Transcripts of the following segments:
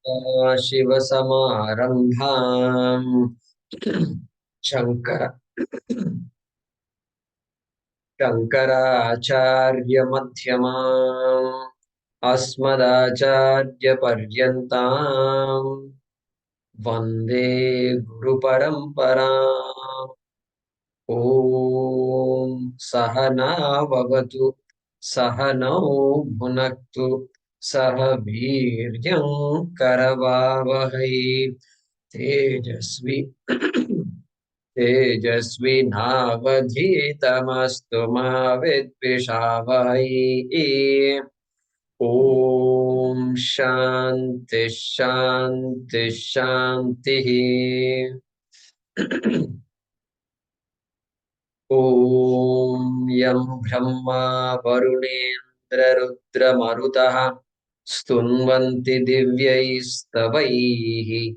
शिवसमारम्भाम् शङ्कर शङ्कराचार्यमध्यमाम् अस्मदाचार्यपर्यन्ताम् वन्दे गुरुपरम्पराम्। ॐ सहनाववतु सहनौ भुनक्तु सह वीर्यं करवावहै तेजस्वी तेजस्विनावधीतमस्तु मा विद्विषावहै। ॐ शान्ति शान्ति शान्तिः। ॐ यं ब्रह्मा वरुणेन्द्ररुद्रमरुतः स्तुन्वन्ति दिव्यैस्तवैः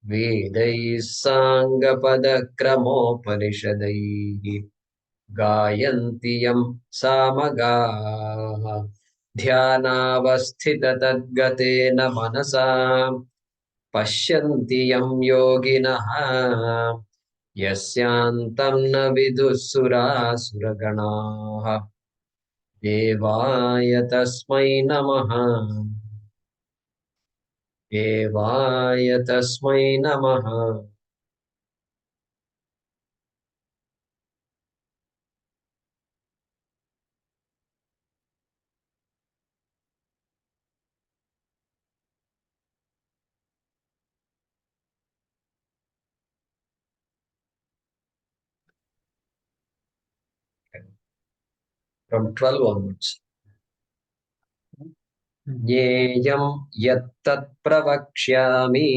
वेदैः साङ्गपदक्रमोपनिषदैः गायन्ति यं सामगाः ध्यानावस्थिततद्गतेन मनसा पश्यन्ति यं योगिनः यस्यान्तं न विदुःसुरासुरगणाः। देवाय तस्मै नमः। देवाय तस्मै नमः। From 12 onwards. ज्ञेयं यत्तत् प्रवक्ष्यामि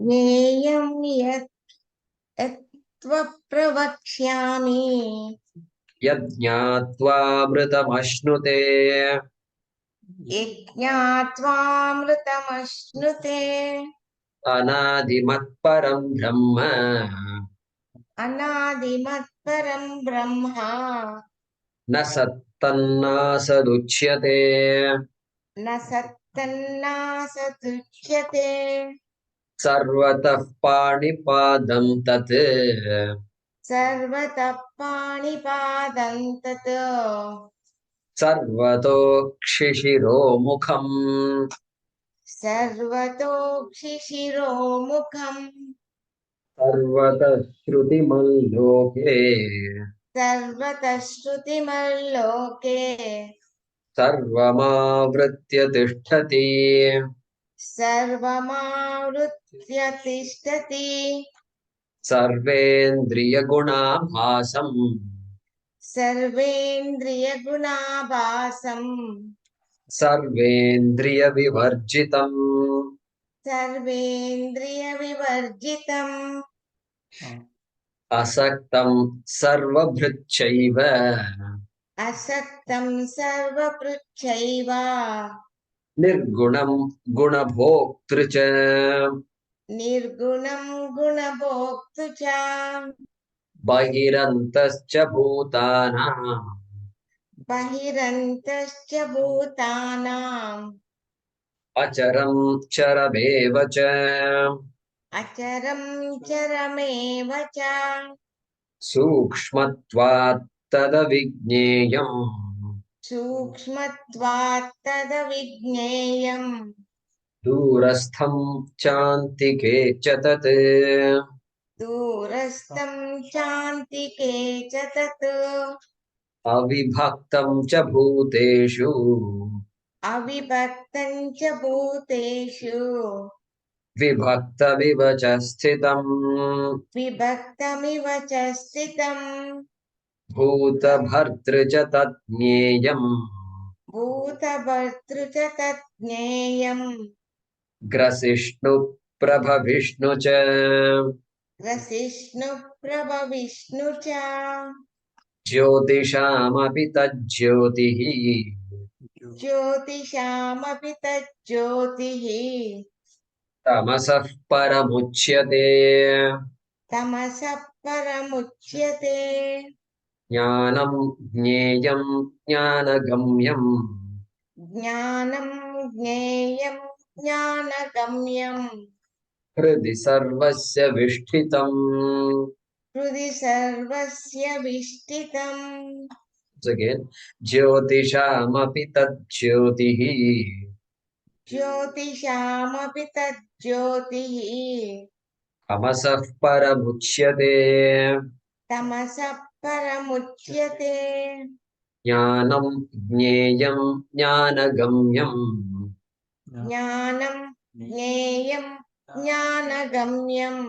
ज्ञेयं यत् प्रवक्ष्यामि यज्ञात्वामृतमश्नुते यज्ञात्वामृतमश्नुते अनादिमत्परं ब्रह्म अनादिमत्परं ब्रह्म न सत्तन्नासदुच्यते। न सत्तन्नासदुच्यते। सर्वतः पाणिपादं तत् सर्वतः पाणिपादं तत् सर्वतोक्षिशिरोमुखम् सर्वतोक्षिशिरोमुखम् सर्वतः श्रुतिमल्लोके सर्वतः श्रुतिमल्लोके सर्वमावृत्य तिष्ठति। सर्वमावृत्य तिष्ठति। सर्वेन्द्रियगुणाभासम् सर्वेन्द्रियगुणाभासम् सर्वेन्द्रियविवर्जितम् सर्वेन्द्रियविवर्जितम् असक्तं सर्वभृच्चैव असक्तं सर्वभृच्छैव निर्गुणं गुणभोक्तृ च। निर्गुणं गुणभोक्तृ च। बहिरन्तश्च भूतानां बहिरन्तश्च भूतानाम् अचरं चरमेव च। अचरं चरमेव च। सूक्ष्मत्वात् तदविज्ञेयम् सूक्ष्मत्वात् तदविज्ञेयम् दूरस्थं चान्तिके च तत्। दूरस्थं चान्तिके च तत्। अविभक्तं च भूतेषु अविभक्तं च भूतेषु विभक्तमिव च स्थितम्। विभक्तमिव च स्थितम्। भूतभर्तृ च तज्ज्ञेयम् भूतभर्तृ च तत् ज्ञेयम्। ग्रसिष्णुप्रभविष्णु च। ग्रसिष्णुप्रभविष्णु च। ज्योतिषामपि तज्ज्योतिः ज्योतिषामपि तज्ज्योतिः तमसः परमुच्यते। तमसः परमुच्यते। ज्ञानं ज्ञेयं ज्ञानगम्यम् ज्ञानं ज्ञेयं ज्ञानगम्यम् हृदि सर्वस्य विष्ठितम् हृदि सर्वस्य विष्ठितम् again ज्योतिषामपि तज्ज्योतिः ज्योतिषामपि तज्ज्योतिः तमसः परमुच्यते तमसः परमुच्यते ज्ञानं ज्ञेयं ज्ञानगम्यम् ज्ञानं ज्ञेयं ज्ञानगम्यम्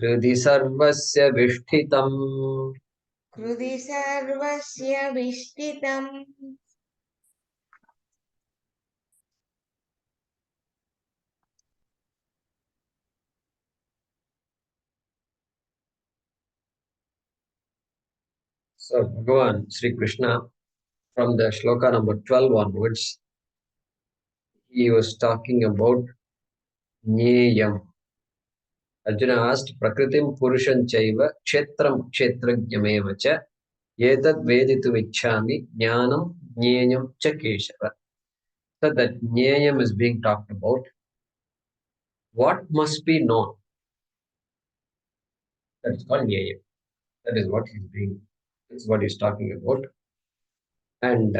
हृदि सर्वस्य विष्ठितम् हृदि सर्वस्य विष्ठितम् So Bhagavan Sri Krishna, from the shloka number 12 onwards, he was talking about Nyeyam. Arjuna asked, Prakritim Purusham Chaiva Kshetram Kshetrajnameva cha Etad Veditu Ichchami Jnanam Jneyam cha Keshava. So that Jneyam is being talked about. What must be known? That is called Jneyam. That is what that's what he's talking about. And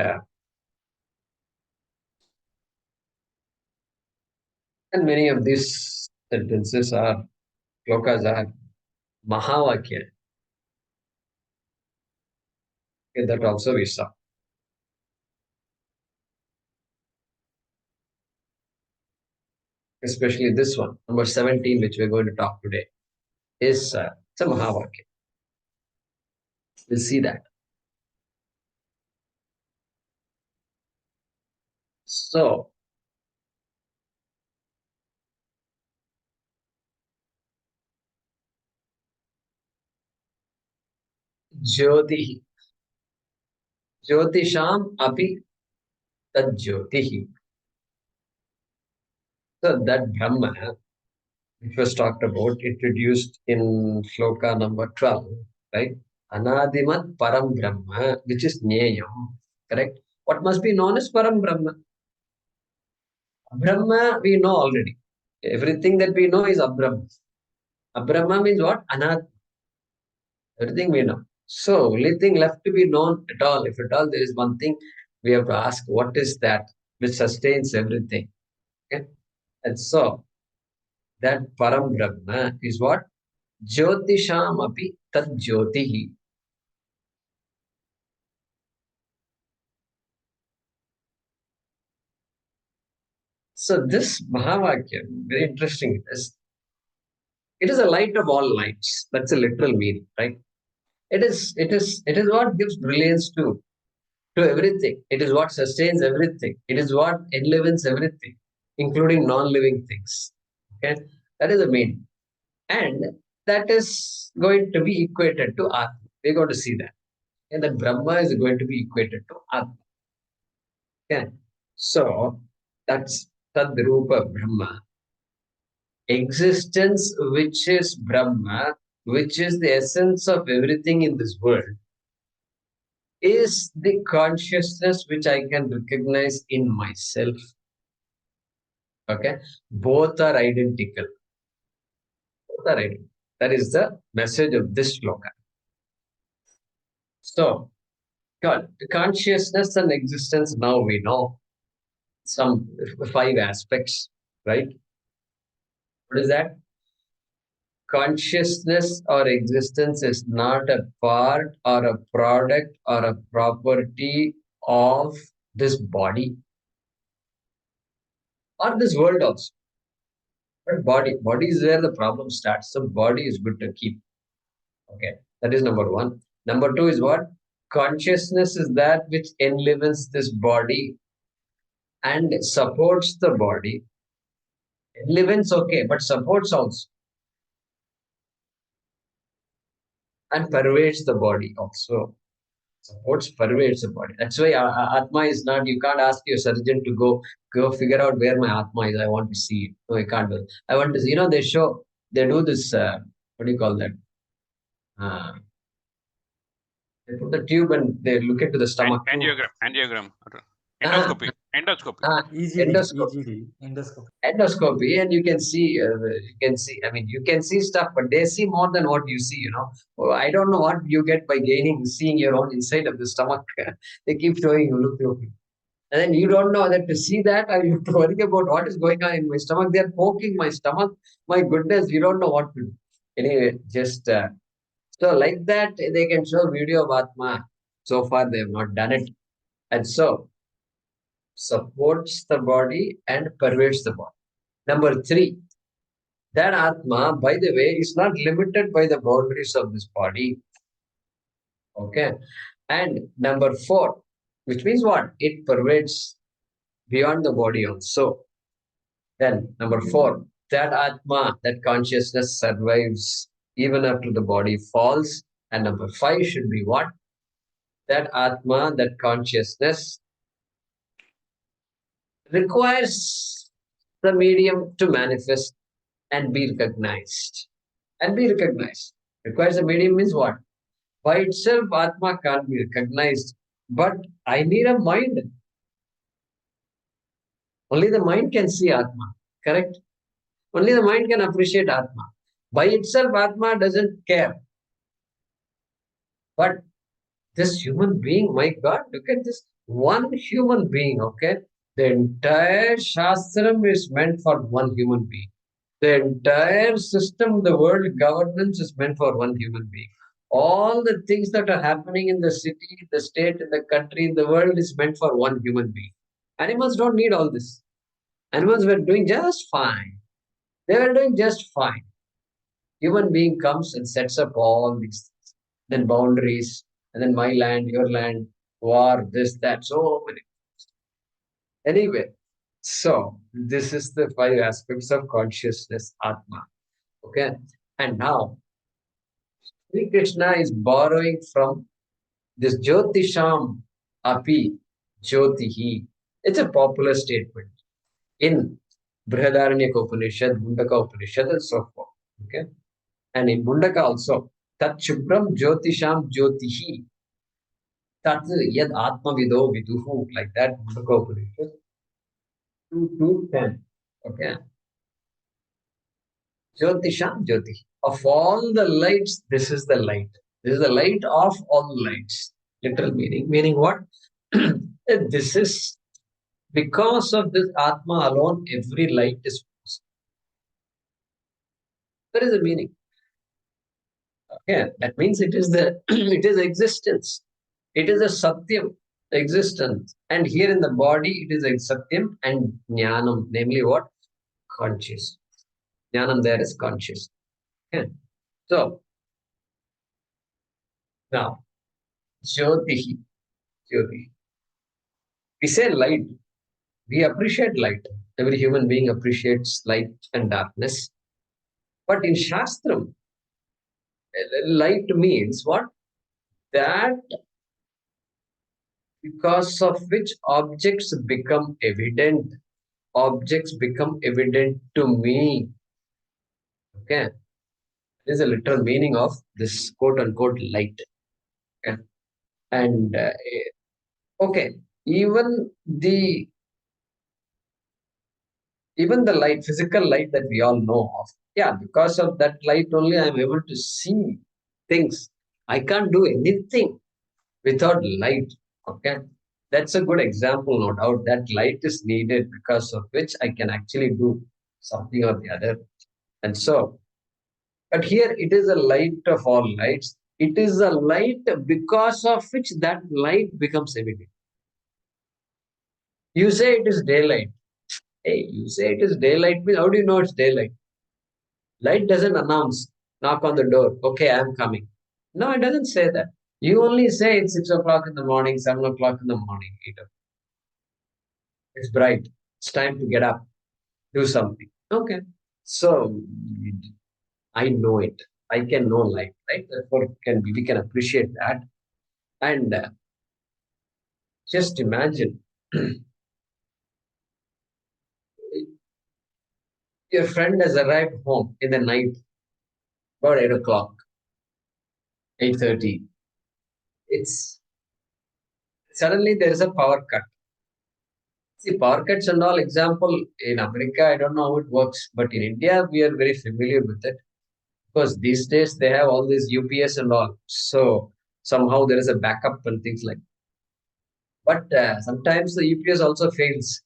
many of these sentences are, shlokas are Mahavakya. Okay, that also we saw. Especially this one, number 17, which we're going to talk today, is it's a Mahavakya. We'll see that. So, Jyoti, Jyotisham api tad Jyotihi. So that Brahma, which was talked about, introduced in shloka number 12, right? Anadimat Param Brahma, which is Nyayam, correct? What must be known as Param Brahma? Brahma we know already. Everything that we know is Abrahma. Abrahma means what? Anat. Everything we know. So, only thing left to be known at all, if at all there is one thing, we have to ask, what is that which sustains everything? Okay? And so, that Param Brahma is what? Jyotisham api tad Jyotihi. So, this Mahavakya, very interesting. It is a light of all lights. That's a literal meaning, right? It is what gives brilliance to everything. It is what sustains everything. It is what enlivens everything, including non-living things. Okay, that is the meaning, and that is going to be equated to Atma. We're going to see that, and that Brahma is going to be equated to Atma. Okay, so that's Tadrupa Brahma, existence, which is Brahma, which is the essence of everything in this world, is the consciousness which I can recognize in myself. Okay, both are identical. Both are identical. That is the message of this shloka. So, God, consciousness and existence, now we know some 5 aspects, right? What is that? Consciousness or existence is not a part or a product or a property of this body or this world also. But body is where the problem starts. So body is good to keep. Okay, that is number one. Number two is what? Consciousness is that which enlivens this body and supports the body. Enlivens, okay, but supports also and pervades the body also. Supports, pervades the body. That's why Atma is not, you can't ask your surgeon to go figure out where my Atma is. I want to see it. No, you can't do it. I want to see, they do this, what do you call that? Uh, they put the tube and they look into the stomach. Angiogram. Ah, Endoscopy. Endoscopy. Endoscopy, and you can see, I mean, you can see stuff, but they see more than what you see, you know. Oh, I don't know what you get by seeing your own inside of the stomach. They keep showing you, look. And then you don't know that to see that, or you have to worry about what is going on in my stomach. They're poking my stomach. My goodness, you don't know what to do. Anyway, just so like that, they can show video of Atma. So far, they have not done it. And so, supports the body and pervades the body. Number 3, that Atma, by the way, is not limited by the boundaries of this body. Okay. And number 4, which means what? It pervades beyond the body also. Then number 4, that Atma, that consciousness survives even after the body falls. And number 5 should be what? That Atma, that consciousness requires the medium to manifest and be recognized. And be recognized. Requires a medium means what? By itself, Atma can't be recognized. But I need a mind. Only the mind can see Atma. Correct? Only the mind can appreciate Atma. By itself, Atma doesn't care. But this human being, my God, look at this. One human being, okay? The entire Shastram is meant for one human being. The entire system, the world governance is meant for one human being. All the things that are happening in the city, the state, in the country, in the world is meant for one human being. Animals don't need all this. Animals were doing just fine. They were doing just fine. Human being comes and sets up all these things. Then boundaries, and then my land, your land, war, this, that, so many. Anyway, so this is the 5 aspects of consciousness, Atma. Okay. And now, Sri Krishna is borrowing from this Jyotisham Api Jyotihi. It's a popular statement in Brihadaranyaka Upanishad, Mundaka Upanishad, and so forth. Okay. And in Mundaka also, Tat Shubram Jyotisham Jyotihi. Tat Yad Atma Vido Viduhu, like that, Mundaka Upanishad. 2:10. Okay. Jyotisham Jyoti. Of all the lights, this is the light. This is the light of all lights. Literal meaning. Meaning what? This is because of this Atma alone, every light is possible. That is the meaning. Okay, that means it is the it is existence. It is a satyam, existence. And here in the body, it is a satyam and jnanam, namely what? Conscious. Jnanam there is conscious. Okay. So now Jyotihi. Jyoti. We say light. We appreciate light. Every human being appreciates light and darkness. But in Shastram, light means what? That because of which objects become evident. Objects become evident to me. Okay. This is a literal meaning of this quote unquote light. Okay. And okay, even the light, physical light that we all know of, yeah, because of that light only I'm able to see things. I can't do anything without light. Okay. That's a good example, no doubt. That light is needed because of which I can actually do something or the other. And so, but here it is a light of all lights. It is a light because of which that light becomes evident. You say it is daylight. Hey, you say it is daylight. How do you know it's daylight? Light doesn't announce, knock on the door, okay, I'm coming. No, it doesn't say that. You only say it's 6 o'clock in the morning, 7 o'clock in the morning, 8 o'clock. It's bright. It's time to get up, do something. Okay. So I know it. I can know light, right? Therefore, we can appreciate that. And just imagine your friend has arrived home in the night, about 8 o'clock, 8:30. It's suddenly there is a power cut. See, power cuts and all, example, in America, I don't know how it works, but in India, we are very familiar with it. Because these days they have all this UPS and all. So somehow there is a backup and things like. But sometimes the UPS also fails,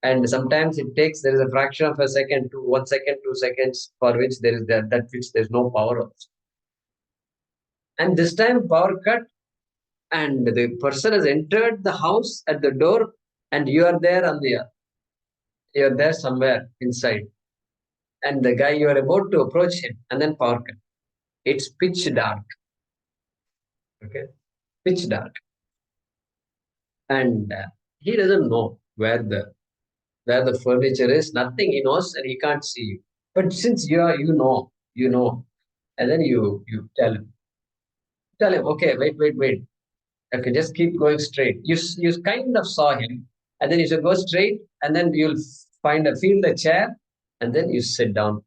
and sometimes it takes there is a fraction of a second to 1 second, 2 seconds for which there is that which there's no power also. And this time power cut, and the person has entered the house at the door, and you are there you're there somewhere inside, and the guy you are about to approach him, and then power cut. It's pitch dark. Okay, pitch dark, and he doesn't know where the furniture is. Nothing he knows, and he can't see you. But since you know, and then you tell him, okay, wait. Okay, just keep going straight. You kind of saw him, and then you should go straight, and then you'll feel the chair, and then you sit down.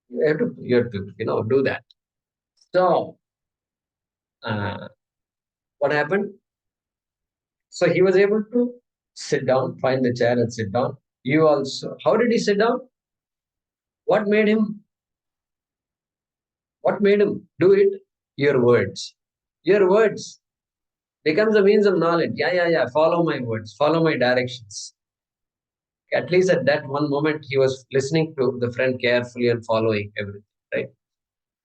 You have to do that. So what happened? So he was able to sit down, find the chair, and sit down. You also. How did he sit down? What made him? What made him do it? Your words. Your words becomes a means of knowledge. Yeah. Follow my words. Follow my directions. At least at that one moment, he was listening to the friend carefully and following everything, right?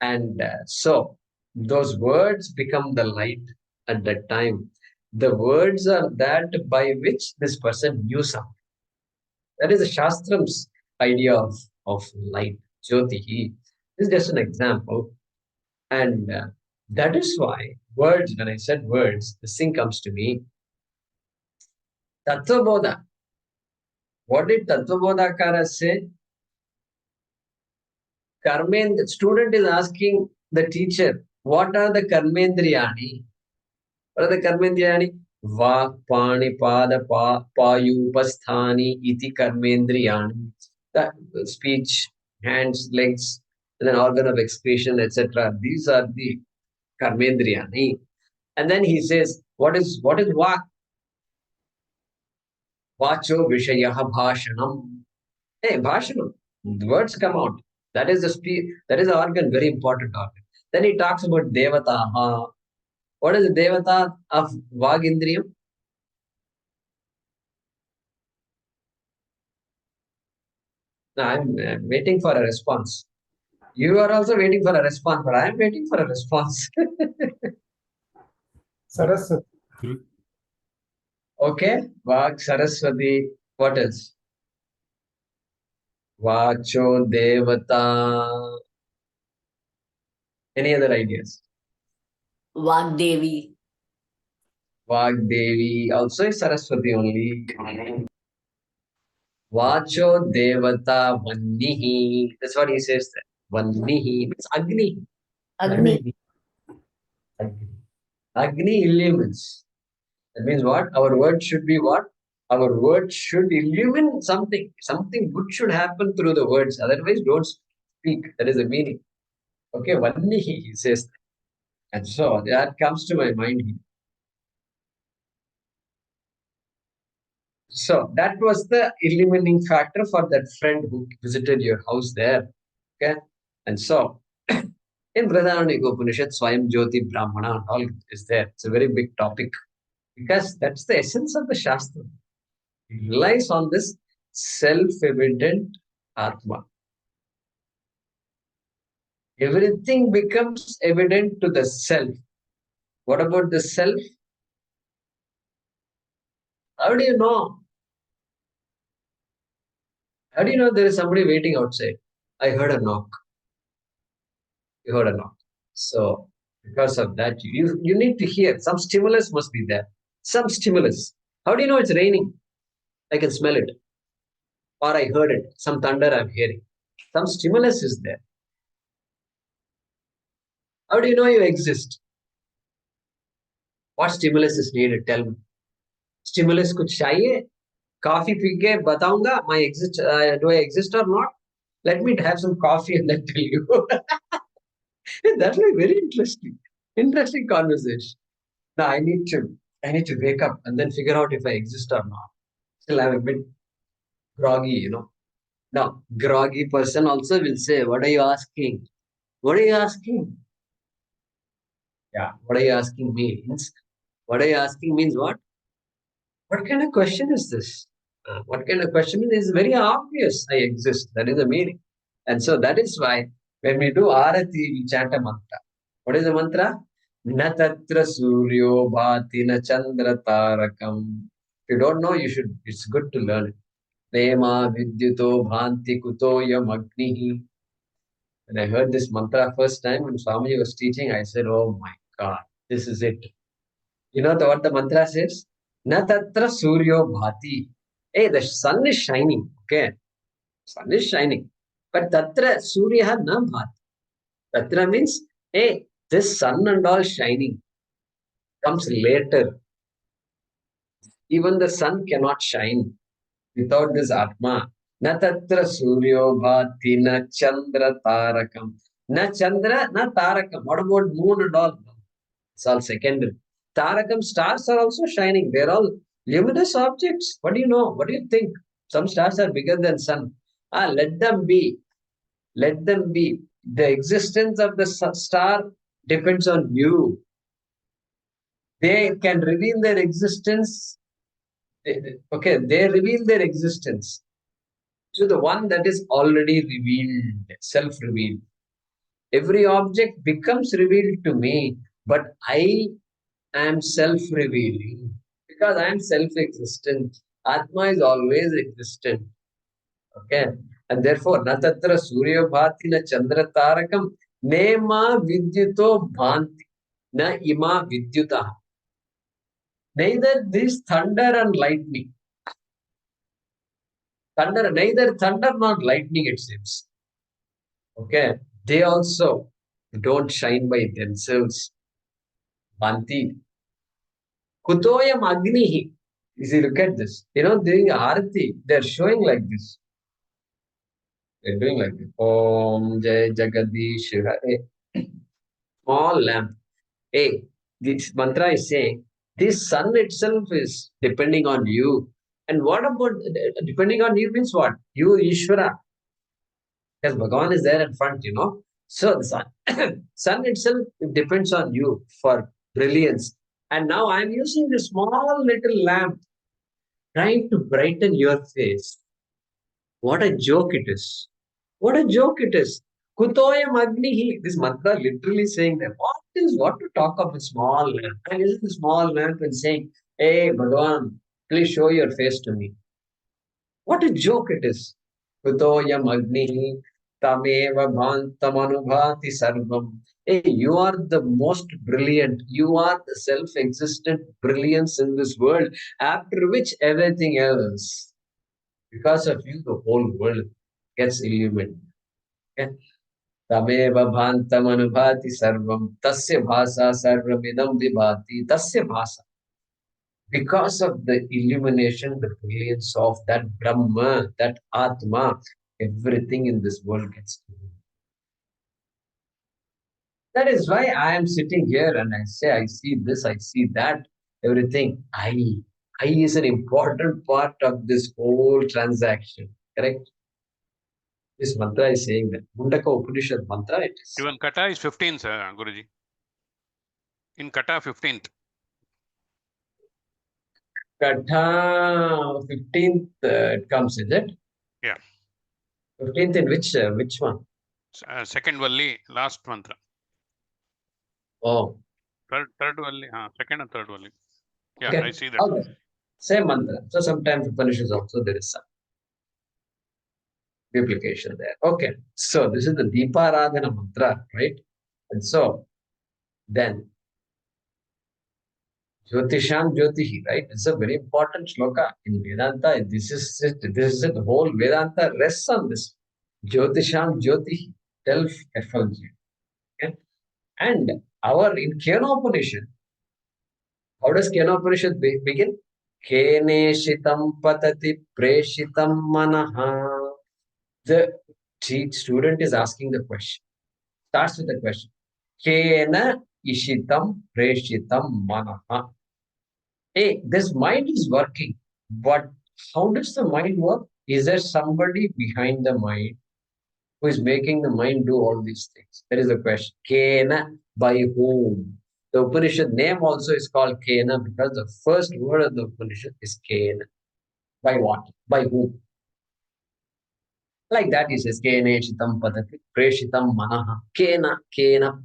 And so those words become the light at that time. The words are that by which this person knew something. That is the Shastram's idea of light, Jyotihi. This is just an example. And that is why words, when I said words, this thing comes to me. Tattvabodha. What did Tattvabodhakara say? The student is asking the teacher, what are the Karmendriyani? What are the Karmendriyani? Vak, Pani, Pada, Payu, Pasthani, Iti Karmendriyani. That speech, hands, legs, and then organ of excretion, etc. These are the Karmendriyani. And then he says, what is Vak? Vacho Vishayaha Bhashanam. Hey, Bhashanam. The words come out. That is the speech, that is the organ, very important organ. Then he talks about Devata. What is the Devata of Vagindriyam? No, I'm waiting for a response. You are also waiting for a response, but I am waiting for a response. Saraswati. Okay, Vag, Saraswati. What else? Vacho, Devata. Any other ideas? Vagdevi. Vagdevi. Also is Saraswati only. Vacho Devata Vannihi. That's what he says there. Vannihi means Agni. Agni. Agni. Agni illumines. That means what? Our word should be what? Our word should illumine something. Something good should happen through the words. Otherwise, don't speak. That is the meaning. Okay, Vannihi, he says. And so that comes to my mind here. So that was the illuminating factor for that friend who visited your house there. Okay. And so in Brihadaranyaka Upanishad, Swayam Jyoti Brahmana and all is there. It's a very big topic because that's the essence of the Shastra. It relies on this self-evident Atma. Everything becomes evident to the self. What about the self? How do you know? How do you know there is somebody waiting outside? I heard a knock. You heard a knock. So because of that, you need to hear. Some stimulus must be there. Some stimulus. How do you know it's raining? I can smell it. Or I heard it. Some thunder I'm hearing. Some stimulus is there. How do you know you exist? What stimulus is needed? Tell me. Stimulus कुछ चाहिए? Coffee P के बताऊंगा do I exist or not? Let me have some coffee and then tell you. That will be very interesting. Interesting conversation. Now I need to I need to wake up and then figure out if I exist or not. Still, I'm a bit groggy. Now, groggy person also will say, what are you asking? What are you asking? Yeah, what are you asking means? What are you asking means what? What kind of question is this? What kind of question is very obvious? I exist. That is the meaning. And so that is why when we do Arati, we chant a mantra. What is the mantra? Na tatra suryo bhati na chandra tarakam. If you don't know, it's good to learn it. Nema vidyuto bhanti kuto yam agnihi. When I heard this mantra first time when Swamiji was teaching, I said, oh my God, this is it. You know what the mantra says? Na tatra suryo bhati. Hey, the sun is shining. Okay. Sun is shining. But tatra surya na bhati. Tatra means, hey, this sun and all shining comes later. Even the sun cannot shine without this Atma. Na tatra suryo bhati na chandra tarakam. Na chandra, na tarakam. What about moon and all? It's all secondary. Tarakam stars are also shining. They're all luminous objects. What do you know? What do you think? Some stars are bigger than sun. Let them be. Let them be. The existence of the star depends on you. They can reveal their existence. Okay, they reveal their existence to the one that is already revealed, self-revealed. Every object becomes revealed to me, but I am self-revealing because I am self-existent. Atma is always existent. Okay. And therefore, na tatra surya bhati na chandra tarakam nema vidyuto bhanti na ima vidyuta. Neither this thunder and lightning. Neither thunder nor lightning, it seems. Okay. They also don't shine by themselves. Bhanti. Kutoyam agnihi. If you look at this, during Arati, they're showing like this. They're doing like this. Om Jai Jagadish Hare. Small lamp. Hey, this mantra is saying this sun itself is depending on you. And what about depending on you means what? You, Ishvara. Because Bhagavan is there in front. So the sun itself depends on you for brilliance. And now I'm using this small little lamp trying to brighten your face. What a joke it is. What a joke it is. Kutoyam Agnihi. This mantra literally saying that what to talk of a small lamp? I'm using the small lamp and saying, hey, Bhagavan, please show your face to me. What a joke it is. Kutoyam Agnihi Tameva Bhantamanubhati Sarvam. Hey, you are the most brilliant. You are the self-existent brilliance in this world, after which everything else, because of you, the whole world gets illuminated. Okay? Tameva bhantam anubhati sarvam tasya bhasa sarvamidam vibhati tasya bhasa. Because of the illumination, the brilliance of that Brahma, that Atma, everything in this world gets illuminated. That is why I am sitting here and I say, I see this, I see that, everything. I is an important part of this whole transaction. Correct? This mantra is saying that. Mundaka Upanishad mantra it is. Even kata is 15th, Guruji. In kata 15th. Kata 15th it comes, is it? Yeah. 15th in which one? Second Valli, last mantra. Oh. Third Valli, second and third Valli. Yeah, Okay. I see that. Okay. Same mantra. So sometimes Upanishads also there is some duplication there. Okay. So this is the Deeparadhana mantra, right? And so then Jyotisham Jyotihi, right? It's a very important shloka in Vedanta. This is it. The whole Vedanta rests on this. Jyotisham Jyotihi, self-effulgence. Okay? And in Kenopanishad, how does Kenopanishad begin? Keneshitam patati preshitam manaha. The student is asking the question. Starts with the question. Kena ishitam preshitam manaha. Hey, this mind is working, but how does the mind work? Is there somebody behind the mind who is making the mind do all these things? That is the question. Kena, by whom? The Upanishad name also is called Kena because the first word of the Upanishad is Kena. By what? By whom? Like that he says, Kene chitam padati, preshitam manaha, kena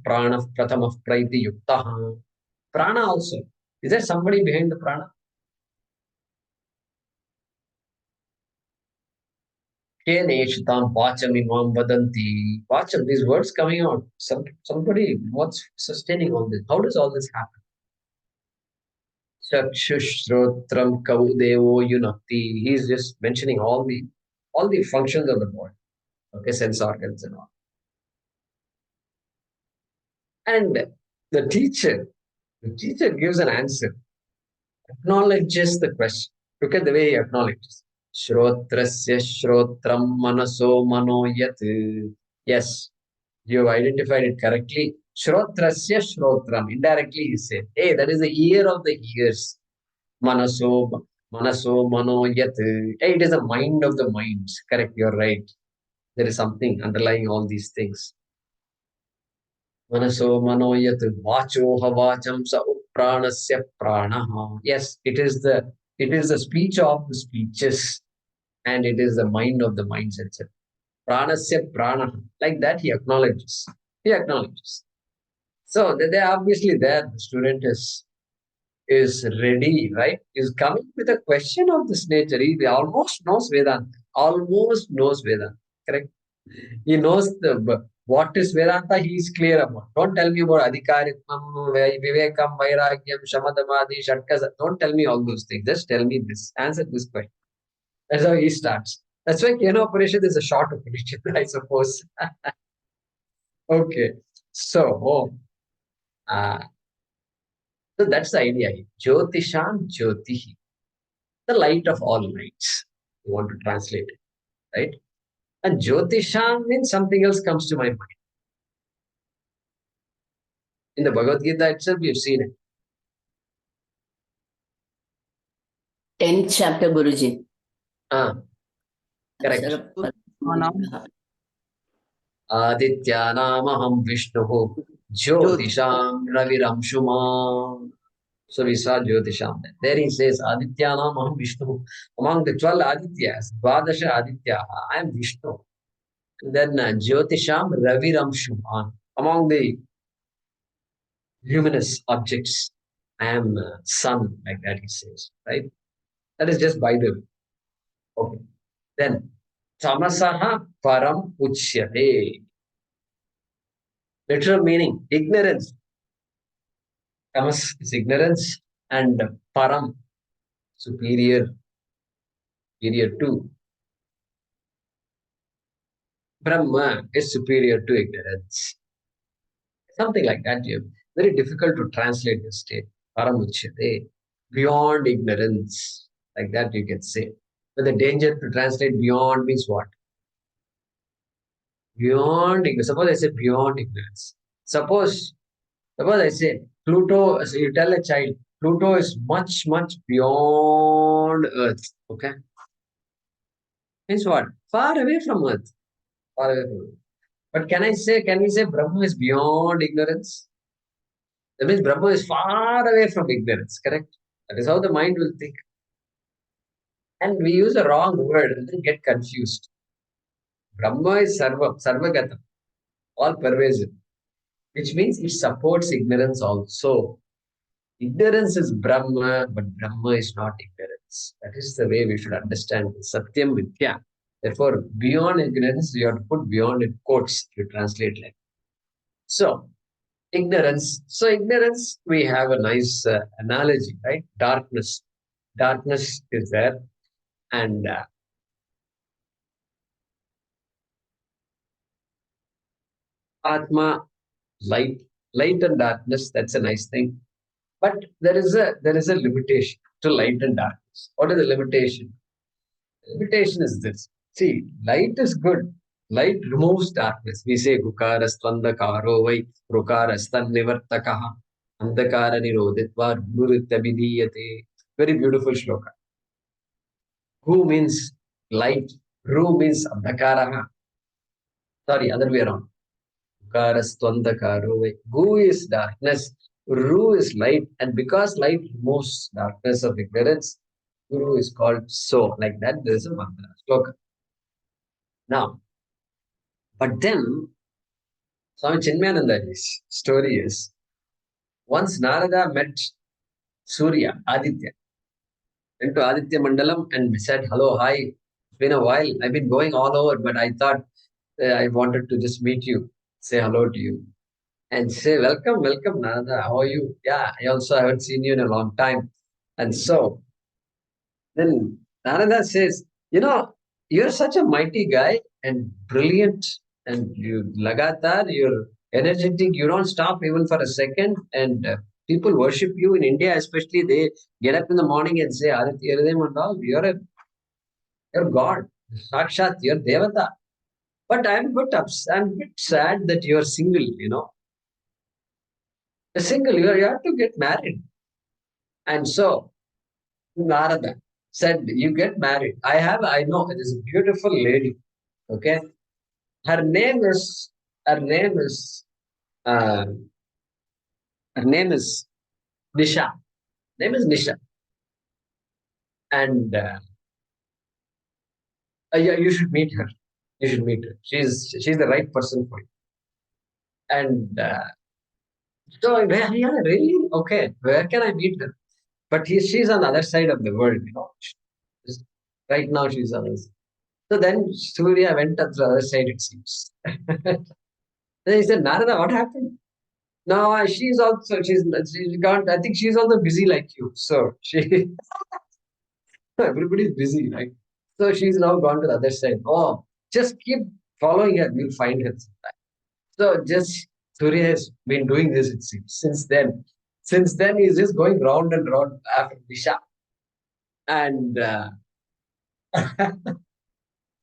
prana prathama praiti yuktaha. Prana also. Is there somebody behind the prana? Kene chitam vacham imam vadanti. Vacham, these words coming out. Somebody, what's sustaining all this? How does all this happen? Chakshushrotram kaudevo yunakti. He's just mentioning all the functions of the body. Okay, sense organs and all. And the teacher gives an answer, acknowledges the question. Look at the way he acknowledges. Shrotrasya shrotram manaso manoyat. Yes, you have identified it correctly. Shrotrasya shrotram. Indirectly he said, hey, that is the ear of the ears. Manaso, manaso manoyat. Hey, it is the mind of the minds. Correct, you're right. There is something underlying all these things. Manaso manoyat vachoha vacham sa upranasya pranaha. Yes, it is the speech of the speeches, and it is the mind of the minds itself. Pranasya pranaha. Like that he acknowledges. He acknowledges. So they are obviously there. The student is ready, right? Is coming with a question of this nature. He almost knows Vedanta. Almost knows Vedanta. Correct? He knows what is Vedanta, he is clear about. Don't tell me about Adhikaritmam, Vivekam, Vairagyam, Shamadamadi, Shatkasa. Don't tell me all those things. Just tell me this. Answer this question. That's how he starts. That's why Kena Upanishad is a short Upanishad, I suppose. Okay. Uh, so that's the idea. Jyotisham Jyotihi. The light of all lights. You want to translate it, right? And Jyotisham means something else comes to my mind. In the Bhagavad Gita itself, we've seen it. 10th chapter, Guruji. Correct. Akshara Adityanamaham Vishnuhu Jyotisham Raviramshuma. So we saw Jyotisham. There he says Adityanamaham Vishnuhu. Among the 12 Adityas, Dvadasha Aditya, I am Vishnu. And then Jyotisham Raviramshuma. Among the luminous objects, I am sun, like that he says, right? That is just by the way. Okay. Then Tamasaha Param Uchyate. Literal meaning, ignorance. Tamas is ignorance, and Param, superior, superior to. Brahma is superior to ignorance. Something like that. Very difficult to translate this state. Param Uchyate. Beyond ignorance. Like that you can say. But the danger to translate beyond means what? Beyond ignorance. Suppose I say beyond ignorance. Suppose I say Pluto, so you tell a child, Pluto is much, much beyond Earth. Okay? Means what? Far away from Earth. Far away from Earth. But can we say Brahma is beyond ignorance? That means Brahma is far away from ignorance, correct? That is how the mind will think. And we use a wrong word and then get confused. Brahma is sarvagatam, all pervasive, which means it supports ignorance also. Ignorance is Brahma, but Brahma is not ignorance. That is the way we should understand Satyam Mithya. Therefore, beyond ignorance, you have to put beyond in quotes to translate like. So, ignorance. So, ignorance, we have a nice analogy, right? Darkness. Darkness is there, and Atma, light. Light and darkness, that's a nice thing. But there is a limitation to light and darkness. What is the limitation? The limitation is this. See, light is good. Light removes darkness. We say Gukarastandakaro vai Rukarastan nivartakaha Andakara niroditva Nurittabhidiyate. Very beautiful shloka. Gu means light. Ru means andhakaraha. Sorry, other way around. Gu is darkness. Ru is light. And because light removes darkness of ignorance, Guru is called so. Like that, there is a mantra. Shloka. Now, but then, Swami Chinmayananda's story is, once Narada met Surya, Aditya, went to Aditya Mandalam and said, hello, hi, it's been a while. I've been going all over, but I thought I wanted to just meet you, say hello to you, and say, welcome, welcome, Narada. How are you? Yeah, I also haven't seen you in a long time. And so then Narada says, you're such a mighty guy and brilliant, and you lagatar, you're energetic, you don't stop even for a second, and people worship you in India, especially. They get up in the morning and say, Aditya Hridayam and all, you're God, Sakshat, you're Devata. But I'm a bit sad that you're single, You're single, you have to get married. And so Narada said, you get married. I know, it is a beautiful lady. Okay. Her name is, her name is, uh, her name is Nisha. Name is Nisha. And yeah, you should meet her. You should meet her. She's the right person for you. And so, yeah, really? Okay. Where can I meet her? But she's on the other side of the world, Right now, she's on the. So then Surya went up to the other side, it seems. Then he said, Narada, what happened? No, she's gone. I think she's also busy like you. So everybody's busy, right? So she's now gone to the other side. Oh, just keep following her. You'll find her sometime. So just Surya has been doing this, it seems, since then. Since then, he's just going round and round after Disha. And,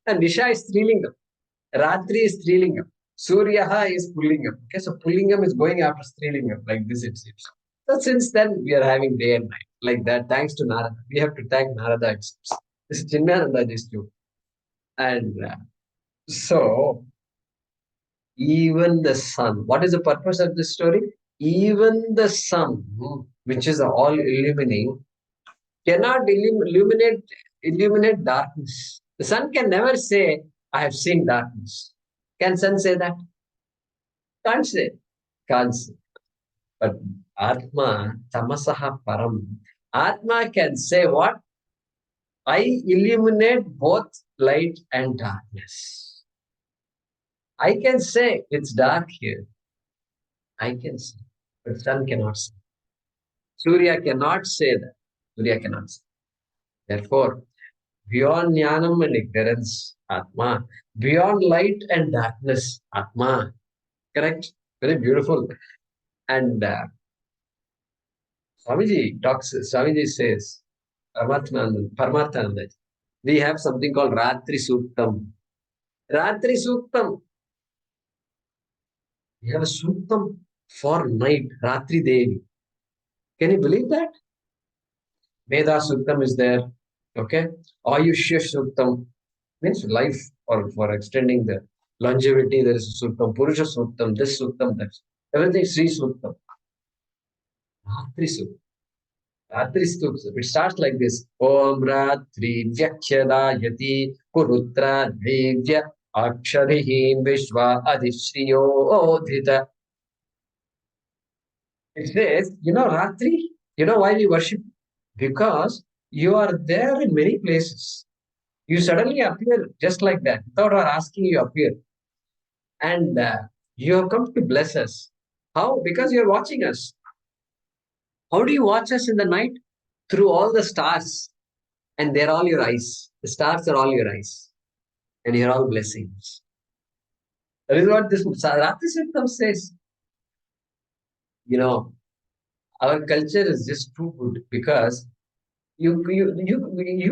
and Disha is Strilingam. Ratri is Strilingam. Suryaha is Pullingam. Okay, so Pullingam is going after Strilingam, like this it seems. So since then, we are having day and night, like that, thanks to Narada. We have to thank Narada, it seems. This is Chinmayananda is too. And so, even the sun, what is the purpose of this story? Even the sun, which is all illuminating, cannot illuminate darkness. The sun can never say, I have seen darkness. Can sun say that? Can't say. Can't say. But Atma, Tamasaha Param. Atma can say what? I illuminate both light and darkness. I can say it's dark here. I can say. But sun cannot say. Surya cannot say that. Surya cannot say. Therefore, beyond jnanam and ignorance, Atma. Beyond light and darkness, Atma. Correct? Very beautiful. And Swamiji says, Paramatmananda, we have something called Ratri Suktam. Ratri Suktam. We have a Suktam for night, Ratri Devi. Can you believe that? Veda Suktam is there. Okay. Ayushya Suktam means life, or for extending the longevity, there is a Suktam. Purusha Suktam, this Suktam, that. Everything Sri Suktam. Ratri Suktam. Ratri Suktam. It starts like this. Om Ratri Vyakhyada Yati Kurutra Devya Aksharihim Vishwa Adhishriyo Odhita. It says, Ratri, why we worship? Because you are there in many places. You suddenly appear just like that. Without our asking, you appear. And you have come to bless us. How? Because you are watching us. How do you watch us in the night? Through all the stars. And they're all your eyes. The stars are all your eyes. And you're all blessings. That is what this Ratri Suktam says. Our culture is just too good, because you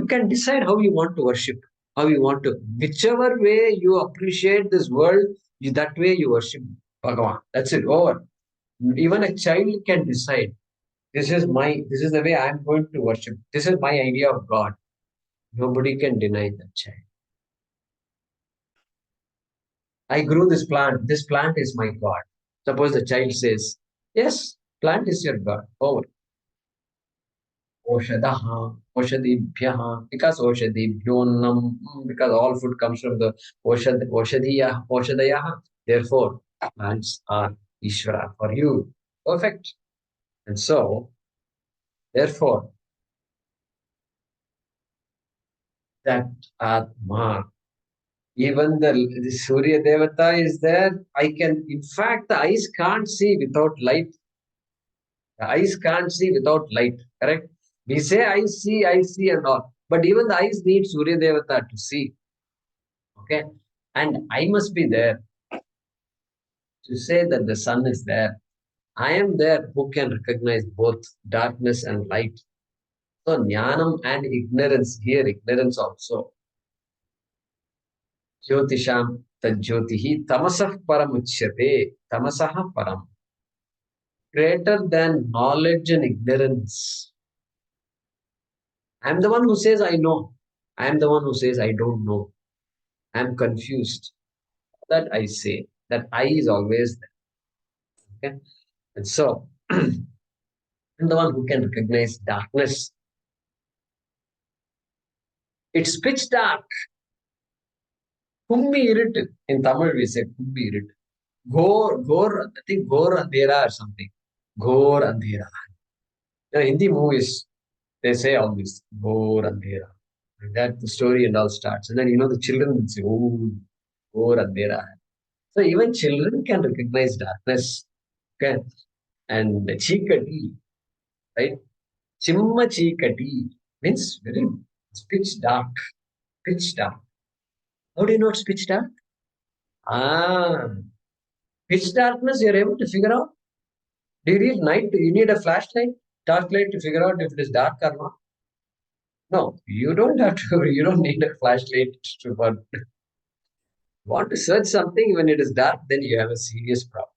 can decide how you want to worship, how you want to, whichever way you appreciate this world, that way you worship Bhagavan. That's it, over. Even a child can decide. This is the way I'm going to worship. This is my idea of God. Nobody can deny that child. I grew this plant. This plant is my God. Suppose the child says, yes, plant is your God. Over. Oshadaha, Oshadibhyaha, because Oshadibhyonnam, because all food comes from the Oshadayaha. Therefore, plants are Ishvara for you. Perfect. And so, therefore, that Atma, even the Surya Devata is there. In fact, the eyes can't see without light. The eyes can't see without light, correct? We say I see and all. But even the eyes need Surya Devata to see. Okay? And I must be there to say that the sun is there. I am there who can recognize both darkness and light. So jnanam and ignorance, here ignorance also. Jyotisham tajyotihi tamasah param uchyate. Tamasah param. Greater than knowledge and ignorance. I am the one who says I know. I am the one who says I don't know. I am confused. That I say. That I is always there. Okay? And so, I'm the one who can recognize darkness. It's pitch dark. Kummi irrit. In Tamil we say kummi irrit. I think Gor Andhera or something. Gor Andhera. In Hindi movies, they say all this. Gor Andhera. And that the story and all starts. And then, the children will say, oh, Gor Andhera. So even children can recognize darkness. Okay. And Chikati, right? Chimma Chikati means it's pitch dark. Pitch dark. How do you know it's pitch dark? Pitch darkness, you're able to figure out. Do you need night? Do you need a flashlight, torchlight to figure out if it is dark or not? No, you don't have to. You don't need a flashlight to want to search something when it is dark. Then you have a serious problem.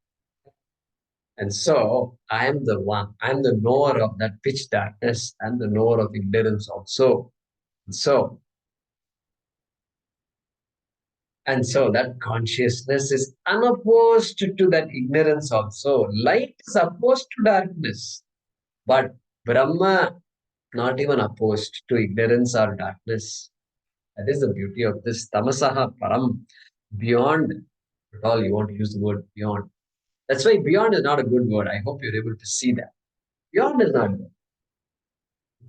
And so I am the one. I am the knower of that pitch darkness and the knower of ignorance also. And so that consciousness is unopposed to that ignorance also. Light is opposed to darkness. But Brahma, not even opposed to ignorance or darkness. That is the beauty of this tamasaha param. Beyond at all, you want to use the word beyond. That's why beyond is not a good word. I hope you're able to see that. Beyond is not good.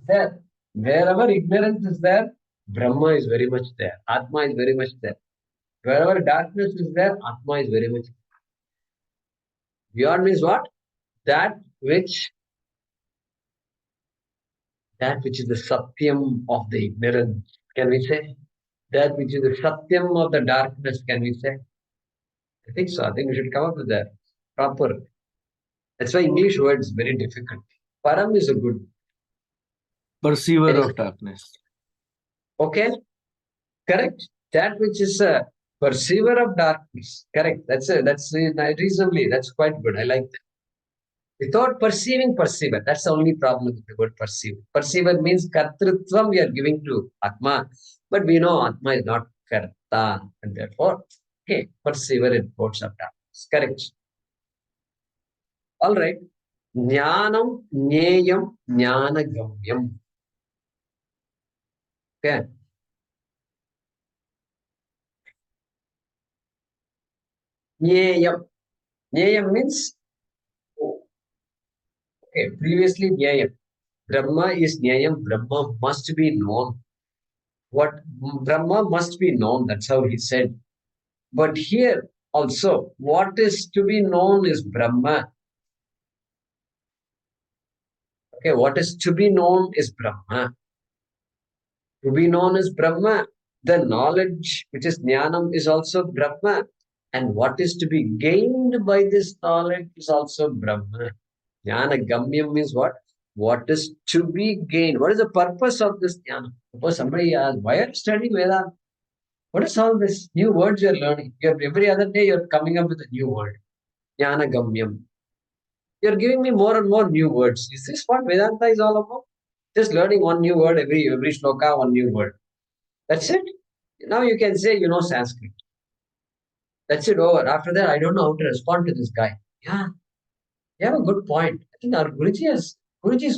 There, wherever ignorance is there, Brahma is very much there. Atma is very much there. Wherever darkness is there, Atma is very much there. Beyond means what? That which is the satyam of the ignorance, can we say? That which is the satyam of the darkness, can we say? I think so. I think we should come up with that proper. That's why English word is very difficult. Param is a good perceiver of darkness. Okay, correct. That which is a perceiver of darkness. Correct. That's reasonably. That's quite good. I like that. Without perceiving perceiver. That's the only problem with the word perceiver. Perceiver means kartrutvam we are giving to Atma. But we know Atma is not karta. And therefore, okay, perceiver in quotes of darkness. Correct. All right. Jnanam, Jneyam, Jnanagamyam. Okay. Jneyam. Jneyam means, okay, previously Jneyam. Brahma is Jneyam. Brahma must be known. Brahma must be known. That's how he said. But here also, what is to be known is Brahma. Okay, what is to be known is Brahma. To be known is Brahma. The knowledge, which is Jnanam, is also Brahma. And what is to be gained by this knowledge is also Brahma. Jnana Gamyam means what? What is to be gained? What is the purpose of this Jnana? Suppose somebody asks, why are you studying Vedanta? What is all this new words you're learning? Every other day you're coming up with a new word. Jnana Gamyam. You're giving me more and more new words. Is this what Vedanta is all about? Just learning one new word every shloka, one new word. That's it. Now you can say you know Sanskrit. That's it over. After that, I don't know how to respond to this guy. Yeah, you have a good point. I think our Guruji is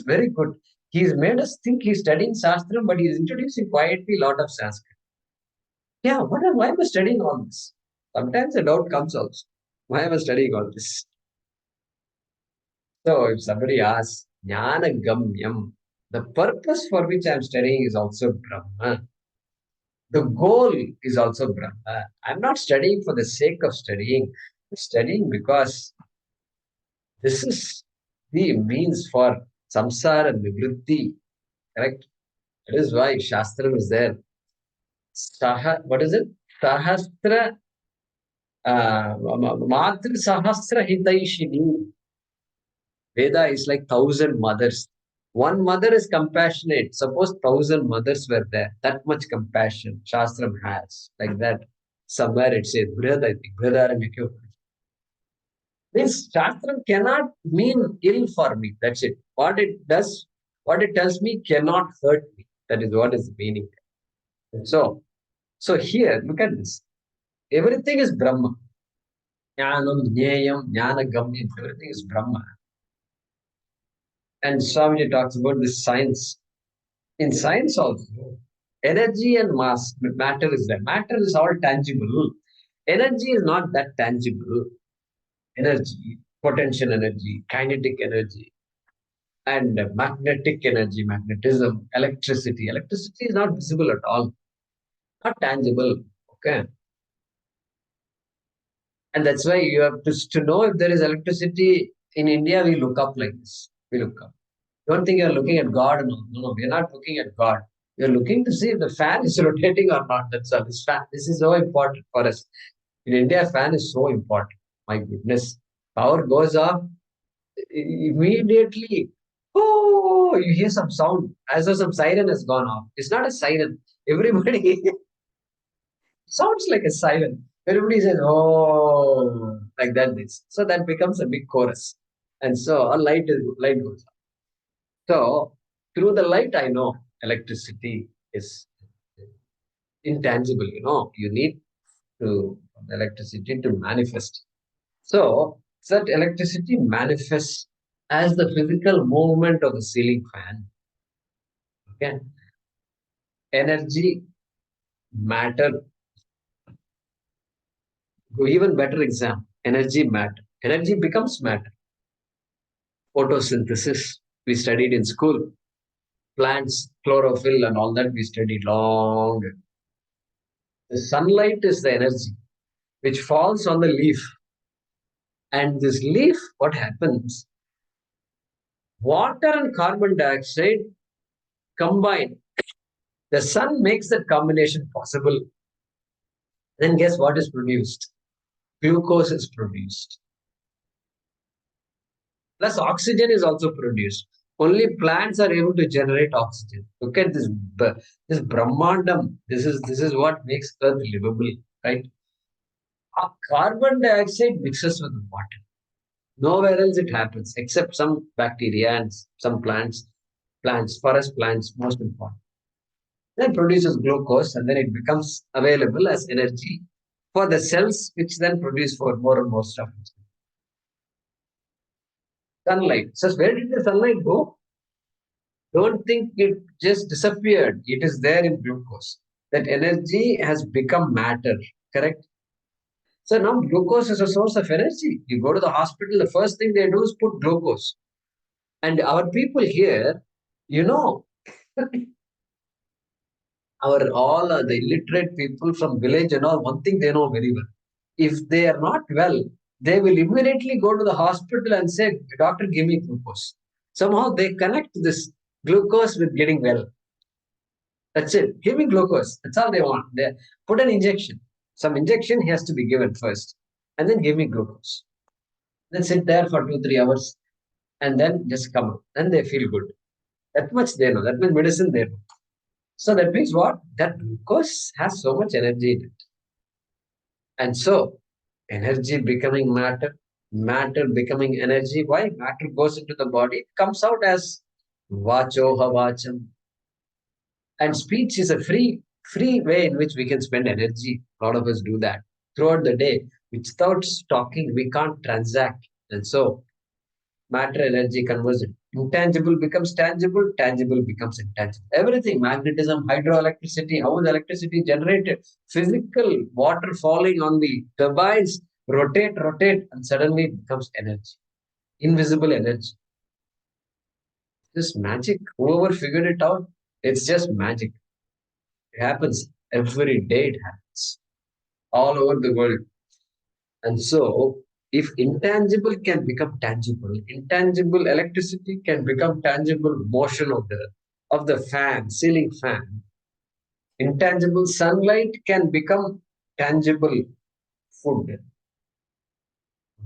very good. He's made us think he's studying Shastram, but he's introducing quietly a lot of Sanskrit. Yeah, why am I studying all this? Sometimes a doubt comes also. Why am I studying all this? So if somebody asks, Jnana Gamyam, the purpose for which I'm studying is also Brahma. The goal is also Brahma. I'm not studying for the sake of studying. I'm studying because this is the means for samsara nivritti. Correct? That is why Shastram is there. What is it? Sahasra Matri Sahasra Hitaishini. Veda is like 1,000 mothers. One mother is compassionate. Suppose 1,000 mothers were there. That much compassion Shastram has. Like that. Somewhere it says, I think. Means Shastram cannot mean ill for me. That's it. What it does, what it tells me cannot hurt me. That is what is the meaning. So here, look at this. Everything is Brahma. Jnanam, Jnayam, Jnanagamyam, everything is Brahma. And Swamiji talks about this science. In science also, energy and mass, matter is there. Matter is all tangible. Energy is not that tangible. Energy, potential energy, kinetic energy, and magnetic energy, magnetism, electricity. Electricity is not visible at all, not tangible. Okay. And that's why you have to know if there is electricity in India, we look up like this. We look up. Don't think you're looking at God. No, we're not looking at God. We're looking to see if the fan is rotating or not. That's all. This is so important for us. In India, fan is so important. My goodness. Power goes off, immediately, oh, you hear some sound as though some siren has gone off. It's not a siren. Everybody sounds like a siren. Everybody says, oh, like that. So that becomes a big chorus. And so a light goes on. So through the light, I know electricity is intangible. You need to electricity to manifest. So that electricity manifests as the physical movement of the ceiling fan. Okay. Energy, matter. Even better example. Energy, matter. Energy becomes matter. Photosynthesis, we studied in school. Plants, chlorophyll and all that we studied long. The sunlight is the energy which falls on the leaf. And this leaf, what happens? Water and carbon dioxide combine. The sun makes that combination possible. Then guess what is produced? Glucose is produced. Plus oxygen is also produced. Only plants are able to generate oxygen. Look at this Brahmandam. This is what makes Earth livable, right? Carbon dioxide mixes with water. Nowhere else it happens except some bacteria and some plants, forest plants, most important. Then produces glucose and then it becomes available as energy for the cells, which then produce for more and more stuff. Sunlight. So where did the sunlight go? Don't think it just disappeared. It is there in glucose. That energy has become matter, correct? So now glucose is a source of energy. You go to the hospital, the first thing they do is put glucose. And our people here, all the illiterate people from village and all, one thing they know very well. If they are not well, they will immediately go to the hospital and say, doctor, give me glucose. Somehow they connect this glucose with getting well. That's it. Give me glucose. That's all they want. They put an injection. Some injection has to be given first. And then give me glucose. Then sit there for 2-3 hours. And then just come out. Then they feel good. That much they know. That much medicine they know. So that means what? That glucose has so much energy in it. And so, energy becoming matter, matter becoming energy. Why? Matter goes into the body, comes out as vachoha vacham. And speech is a free way in which we can spend energy. A lot of us do that throughout the day. Without talking, we can't transact. And so matter energy conversion. Intangible becomes tangible, tangible becomes intangible. Everything, magnetism, hydroelectricity, how is electricity generated? Physical, water falling on the turbines, rotate, and suddenly it becomes energy. Invisible energy. Just magic. Whoever figured it out, it's just magic. It happens every day, it happens all over the world. And so, if intangible can become tangible, intangible electricity can become tangible motion of the fan, ceiling fan. Intangible sunlight can become tangible food.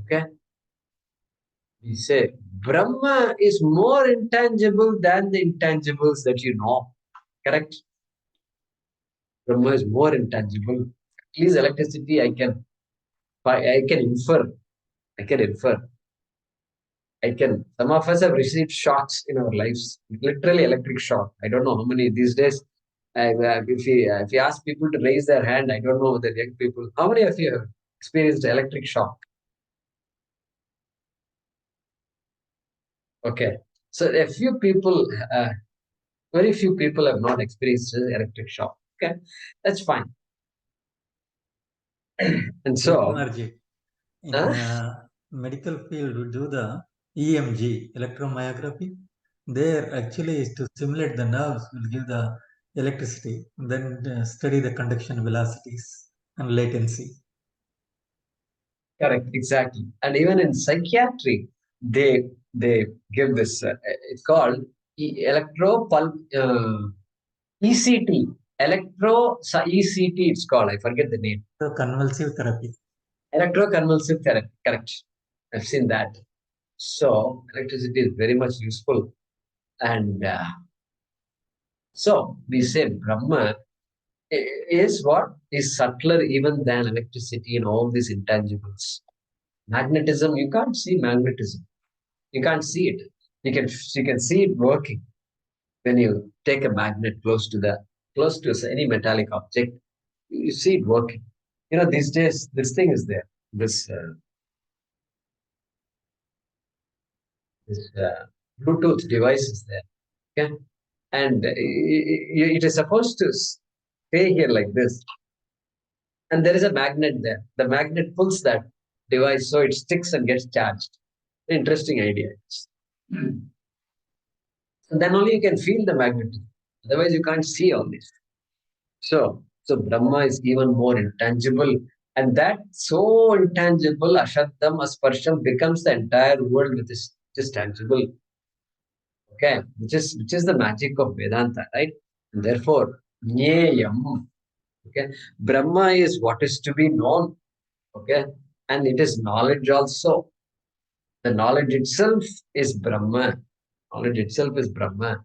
Okay? We say Brahma is more intangible than the intangibles that you know. Correct? Brahma is more intangible. At least electricity I can infer. I can infer. Some of us have received shocks in our lives, literally electric shock. I don't know how many these days. If you ask people to raise their hand, I don't know the young people. How many of you have experienced electric shock? Okay. So very few people have not experienced electric shock. Okay. That's fine. And so, in medical field, we do the EMG, electromyography. There actually is to simulate the nerves, will give the electricity, then study the conduction velocities and latency. correct, exactly. And even in psychiatry, they give this. It's called ECT, ECT. It's called. I forget the name. So convulsive therapy. Electroconvulsive therapy. Correct. I've seen that. So electricity is very much useful, and so we say Brahma is what is subtler even than electricity and all these intangibles. Magnetism, you can't see magnetism. You can't see it. You can see it working when you take a magnet close to any metallic object. You see it working. These days this thing is there. This Bluetooth device is there. Okay, and it is supposed to stay here like this, and there is a magnet there. The magnet pulls that device so it sticks and gets charged. Interesting idea. So then only you can feel the magnetism. Otherwise, you can't see all this. So Brahma is even more intangible, and that so intangible, Ashaddam Asparsham becomes the entire world with this tangible. Okay, which is the magic of Vedanta, right? And therefore, Nyayam. Okay, Brahma is what is to be known. Okay, and it is knowledge also. The knowledge itself is Brahma. Knowledge itself is Brahma.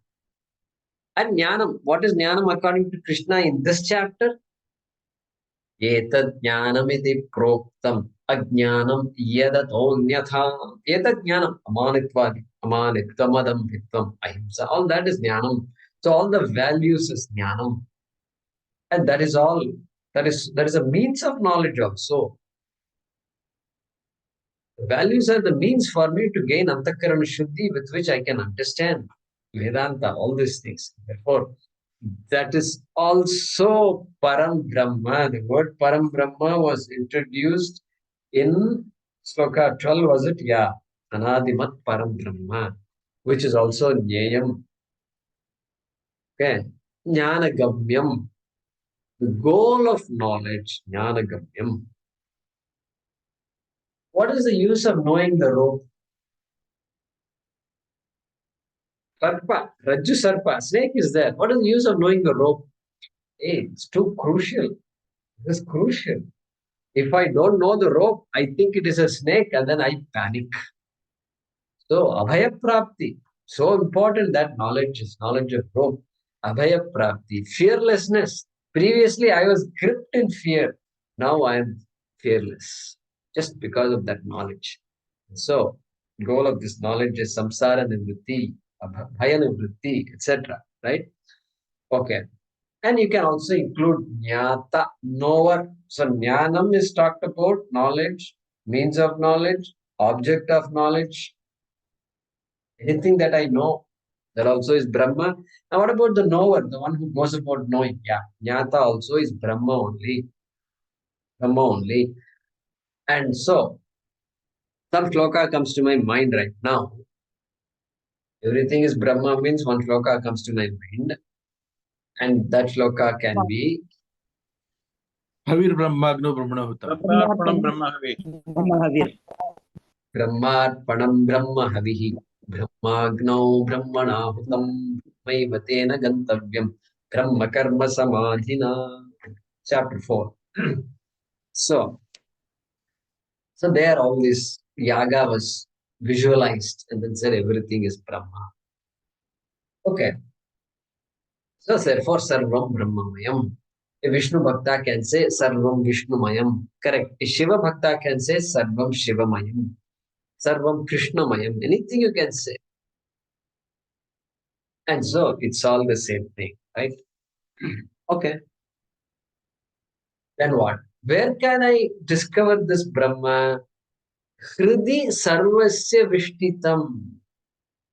And Jnanam, what is Jnanam according to Krishna in this chapter? Etad Jnanamiti Proktam Ajnanam Yadatonyatha. Etad Jnanam Amanitvad Amanitvamadam Vitvam Ahimsa. All that is Jnanam. So all the values is Jnanam. And that is all. That is a means of knowledge also. Values are the means for me to gain Antakarana Shuddhi with which I can understand Vedanta, all these things. Therefore, that is also Param Brahma. The word Param Brahma was introduced in Shloka 12, was it? Yeah. Anadimat Param Brahma, which is also Nyayam. Okay. Jnana Gamyam. The goal of knowledge, Jnana Gamyam. What is the use of knowing the rope? Sarpa, Rajju Sarpa, snake is there. What is the use of knowing the rope? Hey, it's too crucial. It is crucial. If I don't know the rope, I think it is a snake and then I panic. So, Abhaya Prapti. So important that knowledge is knowledge of rope. Abhaya Prapti. Fearlessness. Previously, I was gripped in fear. Now I am fearless just because of that knowledge. So, goal of this knowledge is samsara nivritti, abhaya nivritti, etc. Right? Okay. And you can also include jnata, knower. So, jnanam is talked about knowledge, means of knowledge, object of knowledge, anything that I know. That also is Brahma. Now, what about the knower, the one who goes about knowing? Yeah, jnata also is Brahma only. Brahma only. And so, some shloka comes to my mind right now. Everything is Brahma means one shloka comes to my mind. And that shloka can be Havir Brahmagno Brahmana Hutam. Brahmarpanam Brahmahavi. Brahmarpanam Brahma Havihi. Brahmagno Brahmanahutam. Maivatena Gantavyam. Brahma Karma Samadhina. Chapter 4. So there all this yaga was visualized and then said everything is Brahma. Okay. So therefore Sarvam Brahmamayam. A Vishnu Bhakta can say Sarvam Vishnumayam. Correct. A Shiva Bhakta can say Sarvam Shivamayam. Sarvam Krishnamayam. Anything you can say. And so it's all the same thing, right? Okay. Then what? Where can I discover this Brahma? Hridi Sarvasya Vishtitam.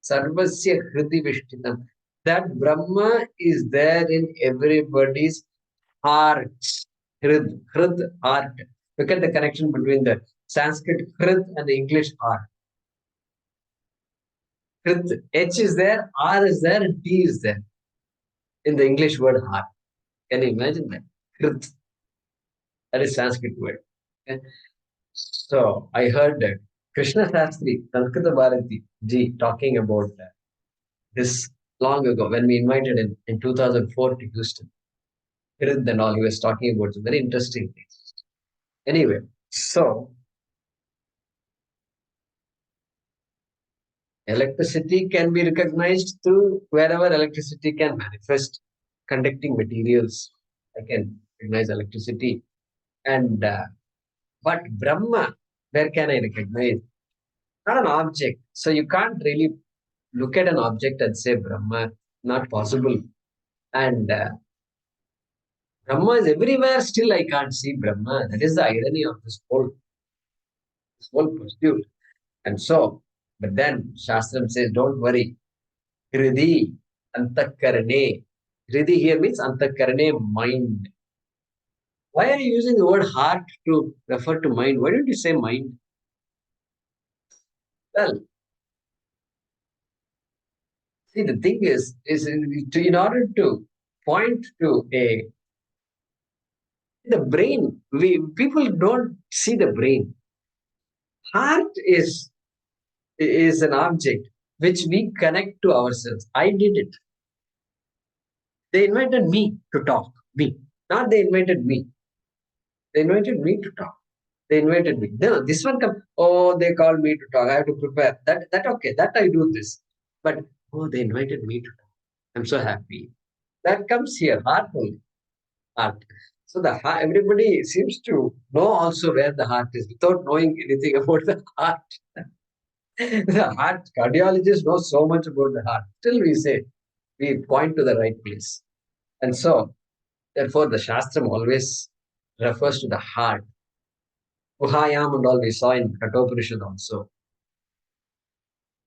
Sarvasya Hridi Vishtitam. That Brahma is there in everybody's heart. Hrid, heart. Look at the connection between the Sanskrit Hrid and the English heart. Hrid, H is there, R is there, and T is there in the English word heart. Can you imagine that? Hrid. That is Sanskrit word. Okay? So I heard that Krishna Shastri, Sanskrita Bharati ji talking about this long ago when we invited him in 2004 to Houston. Hrid and all, he was talking about some very interesting things. Anyway, so electricity can be recognized through wherever electricity can manifest. Conducting materials, I can recognize electricity. And but Brahma, where can I recognize? Not an object. So you can't really look at an object and say Brahma. Not possible. And Brahma is everywhere. Still, I can't see Brahma. That is the irony of this whole pursuit. And so, but then Shastram says, don't worry. Hridi antakarane. Hridi here means antakarane, mind. Why are you using the word heart to refer to mind? Why don't you say mind? Well, see, the thing is in order to point to the brain, people don't see the brain. Heart is an object which we connect to ourselves. I did it. They invited me to talk. Me. Not they invited me. They invited me to talk. They invited me. No, this one come. Oh, they called me to talk. I have to prepare. That okay. That I do this. But oh, they invited me to talk. I'm so happy. That comes here. Heart only. Heart. So the heart, everybody seems to know also where the heart is without knowing anything about the heart. The heart cardiologist knows so much about the heart. Still we point to the right place. And so, therefore, the Shastram always refers to the heart. Uhayam and all we saw in Kathopanishad also.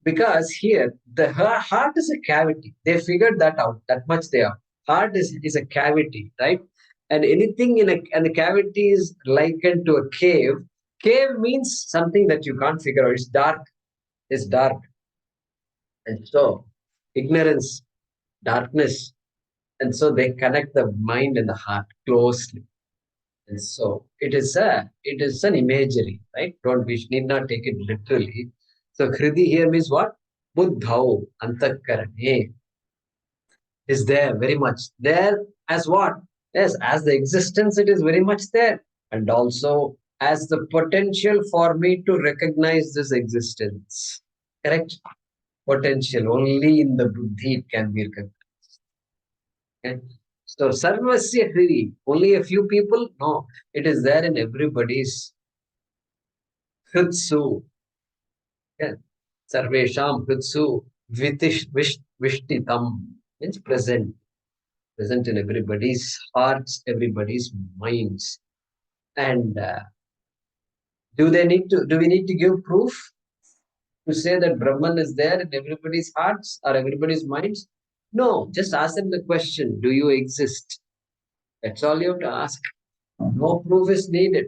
Because here, the heart is a cavity. They figured that out. That much they are. Heart is a cavity, right? And anything and the cavity is likened to a cave. Cave means something that you can't figure out. It's dark. It's dark. And so, ignorance, darkness. And so they connect the mind and the heart closely. And so it is an imagery, right? We need not take it literally. So Hridi here means what? Buddhau, antakarane is there very much. There as what? Yes, as the existence, it is very much there. And also as the potential for me to recognize this existence. Correct? Potential. Only in the buddhi it can be recognized. Okay? So Sarvasya Hridi, only a few people? No, it is there in everybody's Hritsu. Yeah. Sarvesham Pritsu Vishtitam means present. Present in everybody's hearts, everybody's minds. And do we need to give proof to say that Brahman is there in everybody's hearts or everybody's minds? No, just ask them the question, do you exist? That's all you have to ask. No proof is needed.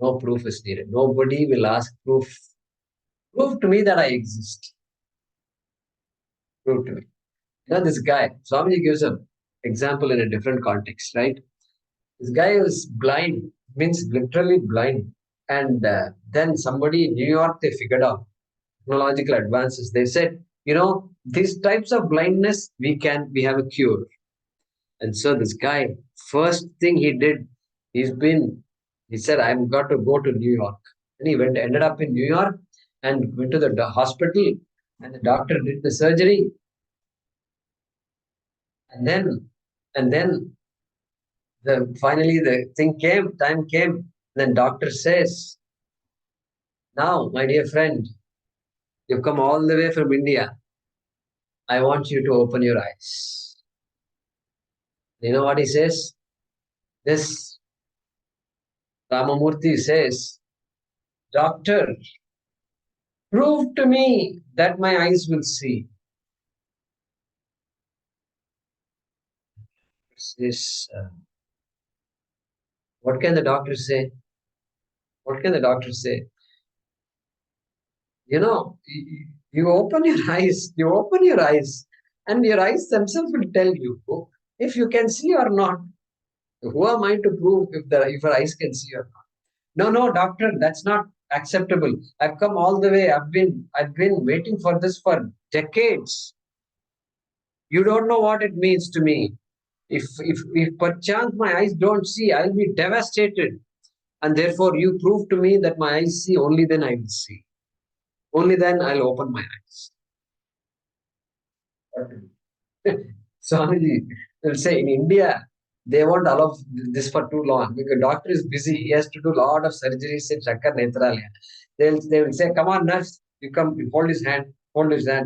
No proof is needed. Nobody will ask proof. Prove to me that I exist. Prove to me. This guy, Swamiji gives an example in a different context, right? This guy was blind, means literally blind. And then somebody in New York, they figured out technological advances. They said, these types of blindness, we have a cure. And so this guy, first thing he did, he said, I've got to go to New York. And he ended up in New York and went to the hospital, and the doctor did the surgery. And then finally the time came. Then doctor says, now, my dear friend, you've come all the way from India. I want you to open your eyes. You know what he says? This Ramamurthy says, doctor, prove to me that my eyes will see. Says, what can the doctor say? What can the doctor say? You open your eyes, and your eyes themselves will tell you if you can see or not. Who am I to prove if your eyes can see or not? No, doctor, that's not acceptable. I've come all the way. I've been waiting for this for decades. You don't know what it means to me. If perchance my eyes don't see, I'll be devastated. And therefore, you prove to me that my eyes see, only then I will see. Only then I'll open my eyes. Swamiji will say in India, they won't allow this for too long because doctor is busy. He has to do a lot of surgeries in Shankar Netralaya. They will say, come on, nurse, you come, you hold his hand,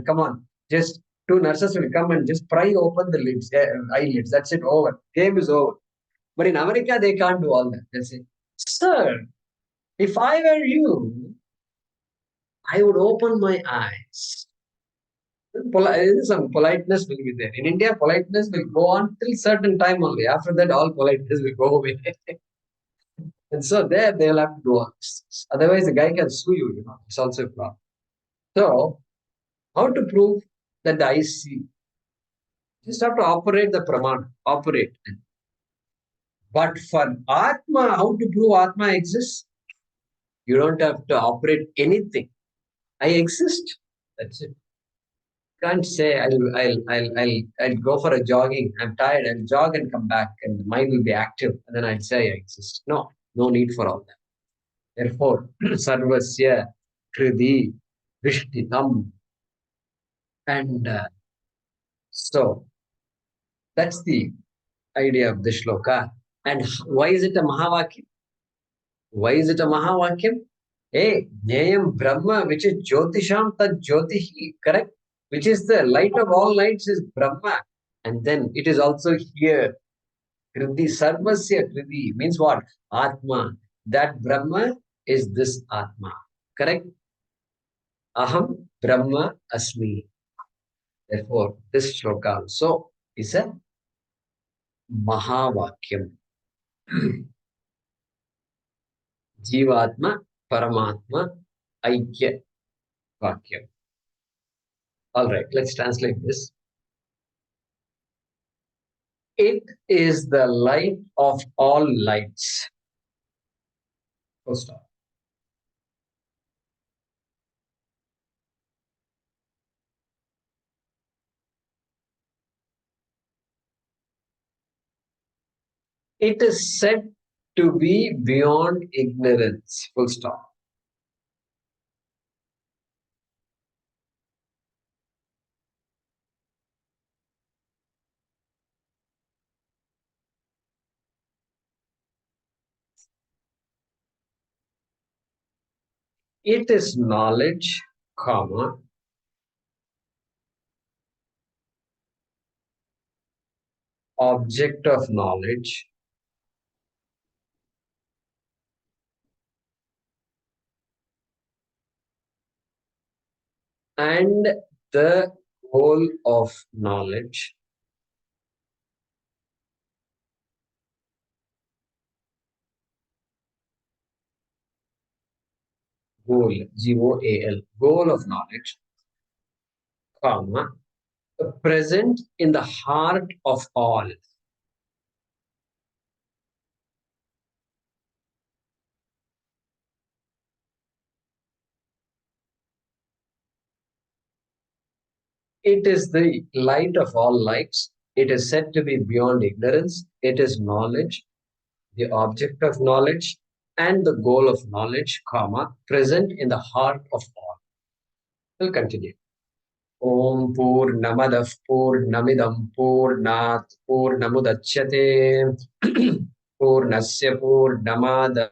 come on. Just two nurses will come and just pry open the lids, eyelids. That's it, over. Game is over. But in America, they can't do all that. They'll say, sir, if I were you, I would open my eyes. Some politeness will be there. In India, politeness will go on till certain time only. After that, all politeness will go away. And so there they'll have to do all this. Otherwise, the guy can sue you, It's also a problem. So, how to prove that the eyes see? Just have to operate the pramana. Operate. But for Atma, how to prove Atma exists? You don't have to operate anything. I exist. That's it. Can't say I'll go for a jogging. I'm tired. I'll jog and come back, and the mind will be active, and then I'll say I exist. No need for all that. Therefore, sarvasya kriti vishtitam, and so that's the idea of the shloka. And why is it a mahavakyam? Why is it a mahavakyam? Hey, Jnayam Brahma, which is Jyotisham Tad Jyotihi, correct? Which is the light of all lights is Brahma. And then it is also here. Kriti Sarvasya Kriti means what? Atma. That Brahma is this Atma. Correct? Aham Brahma Asmi. Therefore, this shloka also is a Mahavakyam. Jivatma Paramatma Aikya Vakyam. All right, let's translate this. It is the light of all lights. Full stop. It is said to be beyond ignorance. Full stop. It is knowledge, comma, object of knowledge, and the whole of knowledge. Goal, Goal, goal of knowledge, comma, present in the heart of all. It is the light of all lights. It is said to be beyond ignorance. It is knowledge, the object of knowledge, and the goal of knowledge, comma, present in the heart of all. We'll continue. Om Purnamadah Purnamidam Purnat Purnamudachyate Purnasya Purnamadaya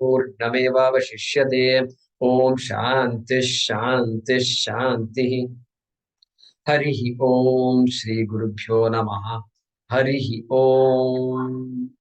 Purnamevavashishyate. Om Shanti Shanti Shanti. Harihi Om Shri Gurubhyo Namaha. Harihi Om.